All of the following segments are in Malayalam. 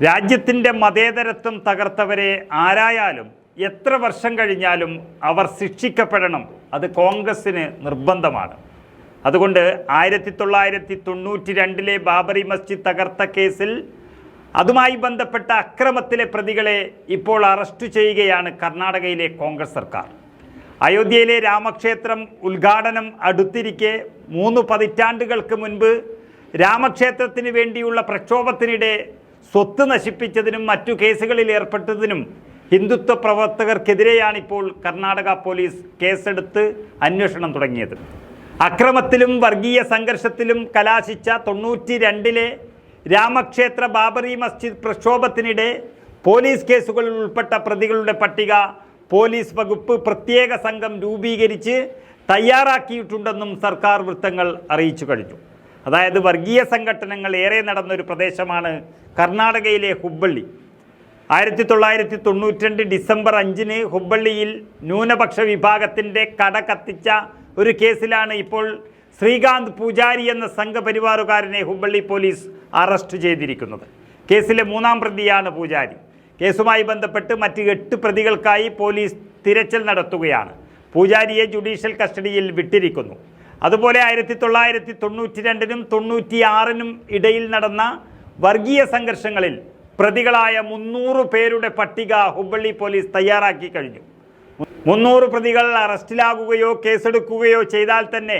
രാജ്യത്തിൻ്റെ മതേതരത്വം തകർത്തവരെ ആരായാലും എത്ര വർഷം കഴിഞ്ഞാലും അവർ ശിക്ഷിക്കപ്പെടണം. അത് കോൺഗ്രസ്സിന് നിർബന്ധമാണ്. അതുകൊണ്ട് 1992 ബാബറി മസ്ജിദ് തകർത്ത കേസിൽ അതുമായി ബന്ധപ്പെട്ട അക്രമത്തിലെ പ്രതികളെ ഇപ്പോൾ അറസ്റ്റ് ചെയ്യുകയാണ് കർണാടകയിലെ കോൺഗ്രസ് സർക്കാർ. അയോധ്യയിലെ രാമക്ഷേത്രം ഉദ്ഘാടനം അടുത്തിരിക്കെ 3 പതിറ്റാണ്ടുകൾക്ക് മുൻപ് രാമക്ഷേത്രത്തിന് വേണ്ടിയുള്ള പ്രക്ഷോഭത്തിനിടെ സ്വത്ത് നശിപ്പിച്ചതിനും മറ്റു കേസുകളിൽ ഏർപ്പെട്ടതിനും ഹിന്ദുത്വ പ്രവർത്തകർക്കെതിരെയാണിപ്പോൾ കർണാടക പോലീസ് കേസെടുത്ത് അന്വേഷണം തുടങ്ങിയത്. അക്രമത്തിലും വർഗീയ സംഘർഷത്തിലും കലാശിച്ച 92 രാമക്ഷേത്ര ബാബറി മസ്ജിദ് പ്രക്ഷോഭത്തിനിടെ പോലീസ് കേസുകളിൽ ഉൾപ്പെട്ട പ്രതികളുടെ പട്ടിക പോലീസ് വകുപ്പ് പ്രത്യേക സംഘം രൂപീകരിച്ച് തയ്യാറാക്കിയിട്ടുണ്ടെന്നും സർക്കാർ വൃത്തങ്ങൾ അറിയിച്ചു കഴിഞ്ഞു. അതായത് വർഗീയ സംഘടനകൾ ഏറെ നടന്നൊരു പ്രദേശമാണ് കർണാടകയിലെ ഹുബ്ബള്ളി. 1992 ഡിസംബർ 5 ഹുബ്ബള്ളിയിൽ ന്യൂനപക്ഷ വിഭാഗത്തിൻ്റെ കട കത്തിച്ച ഒരു കേസിലാണ് ഇപ്പോൾ ശ്രീകാന്ത് പൂജാരി എന്ന സംഘപരിവാറുകാരനെ ഹുബ്ബള്ളി പോലീസ് അറസ്റ്റ് ചെയ്തിരിക്കുന്നത്. കേസിലെ 3ാം പ്രതിയാണ് പൂജാരി. കേസുമായി ബന്ധപ്പെട്ട് മറ്റ് 8 പ്രതികൾക്കായി പോലീസ് തിരച്ചിൽ നടത്തുകയാണ്. പൂജാരിയെ ജുഡീഷ്യൽ കസ്റ്റഡിയിൽ വിട്ടിരിക്കുന്നു. അതുപോലെ 1992 96 ഇടയിൽ നടന്ന വർഗീയ സംഘർഷങ്ങളിൽ പ്രതികളായ 300 പേരുടെ പട്ടിക ഹുബ്ബള്ളി പോലീസ് തയ്യാറാക്കി കഴിഞ്ഞു. 300 പ്രതികൾ അറസ്റ്റിലാകുകയോ കേസെടുക്കുകയോ ചെയ്താൽ തന്നെ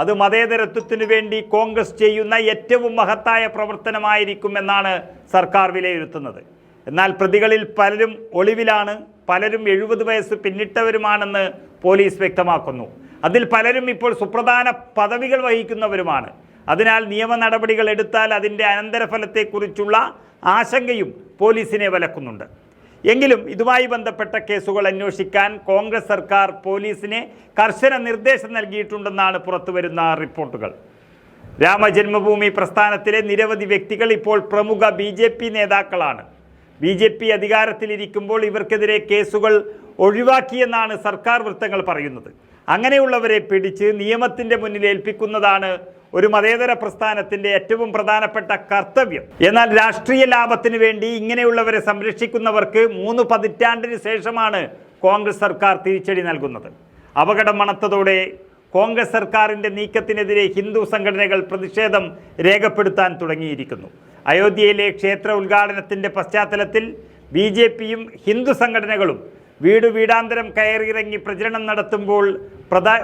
അത് മതേതരത്വത്തിനു വേണ്ടി കോൺഗ്രസ് ചെയ്യുന്ന ഏറ്റവും മഹത്തായ പ്രവർത്തനമായിരിക്കുമെന്നാണ് സർക്കാർ വിലയിരുത്തുന്നത്. എന്നാൽ പ്രതികളിൽ പലരും ഒളിവിലാണ്, പലരും 70 വയസ്സ് പിന്നിട്ടവരുമാണെന്ന് പോലീസ് വ്യക്തമാക്കുന്നു. അതിൽ പലരും ഇപ്പോൾ സുപ്രധാന പദവികൾ വഹിക്കുന്നവരുമാണ്. അതിനാൽ നിയമ നടപടികൾ എടുത്താൽ അതിൻ്റെ അനന്തരഫലത്തെക്കുറിച്ചുള്ള ആശങ്കയും പോലീസിനെ വലക്കുന്നുണ്ട്. എങ്കിലും ഇതുമായി ബന്ധപ്പെട്ട കേസുകൾ അന്വേഷിക്കാൻ കോൺഗ്രസ് സർക്കാർ പോലീസിന് കർശന നിർദ്ദേശം നൽകിയിട്ടുണ്ടെന്നാണ് പുറത്തുവരുന്ന റിപ്പോർട്ടുകൾ. രാമജന്മഭൂമി പ്രസ്ഥാനത്തിലെ നിരവധി വ്യക്തികൾ ഇപ്പോൾ പ്രമുഖ BJP നേതാക്കളാണ്. BJP അധികാരത്തിലിരിക്കുമ്പോൾ ഇവർക്കെതിരെ കേസുകൾ ഒഴിവാക്കിയെന്നാണ് സർക്കാർ വൃത്തങ്ങൾ പറയുന്നത്. അങ്ങനെയുള്ളവരെ പിടിച്ച് നിയമത്തിൻ്റെ മുന്നിൽ ഏൽപ്പിക്കുന്നതാണ് ഒരു മതേതര പ്രസ്ഥാനത്തിൻ്റെ ഏറ്റവും പ്രധാനപ്പെട്ട കർത്തവ്യം. എന്നാൽ രാഷ്ട്രീയ ലാഭത്തിന് വേണ്ടി ഇങ്ങനെയുള്ളവരെ സംരക്ഷിക്കുന്നവർക്ക് 3 പതിറ്റാണ്ടിന് ശേഷമാണ് കോൺഗ്രസ് സർക്കാർ തിരിച്ചടി നൽകുന്നത്. അപകടം മണത്തതോടെ കോൺഗ്രസ് സർക്കാരിൻ്റെ നീക്കത്തിനെതിരെ ഹിന്ദു സംഘടനകൾ പ്രതിഷേധം രേഖപ്പെടുത്താൻ തുടങ്ങിയിരിക്കുന്നു. അയോധ്യയിലെ ക്ഷേത്ര ഉദ്ഘാടനത്തിൻ്റെ പശ്ചാത്തലത്തിൽ BJPയും ഹിന്ദു സംഘടനകളും വീടാന്തരം കയറിയിറങ്ങി പ്രചരണം നടത്തുമ്പോൾ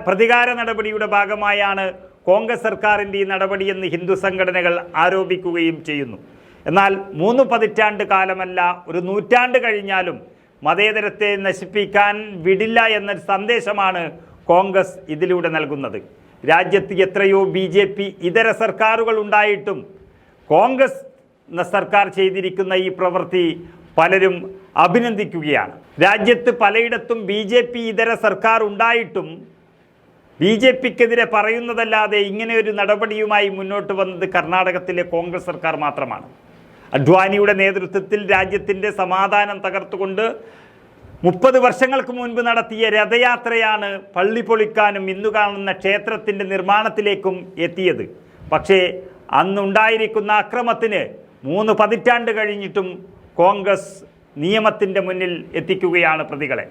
പ്രതികാര നടപടിയുടെ ഭാഗമായാണ് കോൺഗ്രസ് സർക്കാരിൻ്റെ ഈ നടപടിയെന്ന് ഹിന്ദു സംഘടനകൾ ആരോപിക്കുകയും ചെയ്യുന്നു. എന്നാൽ 3 പതിറ്റാണ്ട് കാലമല്ല, ഒരു നൂറ്റാണ്ട് കഴിഞ്ഞാലും മതേതരത്തെ നശിപ്പിക്കാൻ വിടില്ല എന്ന സന്ദേശമാണ് കോൺഗ്രസ് ഇതിലൂടെ നൽകുന്നത്. രാജ്യത്ത് എത്രയോ BJP ഇതര സർക്കാരുകൾ ഉണ്ടായിട്ടും കോൺഗ്രസ് സർക്കാർ ചെയ്തിരിക്കുന്ന ഈ പ്രവൃത്തി പലരും അഭിനന്ദിക്കുകയാണ്. രാജ്യത്ത് പലയിടത്തും BJP ഇതര സർക്കാർ ഉണ്ടായിട്ടും BJPക്കെതിരെ പറയുന്നതല്ലാതെ ഇങ്ങനെയൊരു നടപടിയുമായി മുന്നോട്ട് വന്നത് കർണാടകത്തിലെ കോൺഗ്രസ് സർക്കാർ മാത്രമാണ്. അഡ്വാനിയുടെ നേതൃത്വത്തിൽ രാജ്യത്തിൻ്റെ സമാധാനം തകർത്തുകൊണ്ട് 30 വർഷങ്ങൾക്ക് മുൻപ് നടത്തിയ രഥയാത്രയാണ് പള്ളി പൊളിക്കാനും ഇന്നു കാണുന്ന ക്ഷേത്രത്തിൻ്റെ നിർമ്മാണത്തിലേക്കും എത്തിയത്. പക്ഷേ അന്നുണ്ടായിരിക്കുന്ന അക്രമത്തിന് 3 പതിറ്റാണ്ട് കഴിഞ്ഞിട്ടും കോൺഗ്രസ് നിയമത്തിൻ്റെ മുന്നിൽ എത്തിക്കുകയാണ് പ്രതികളെ.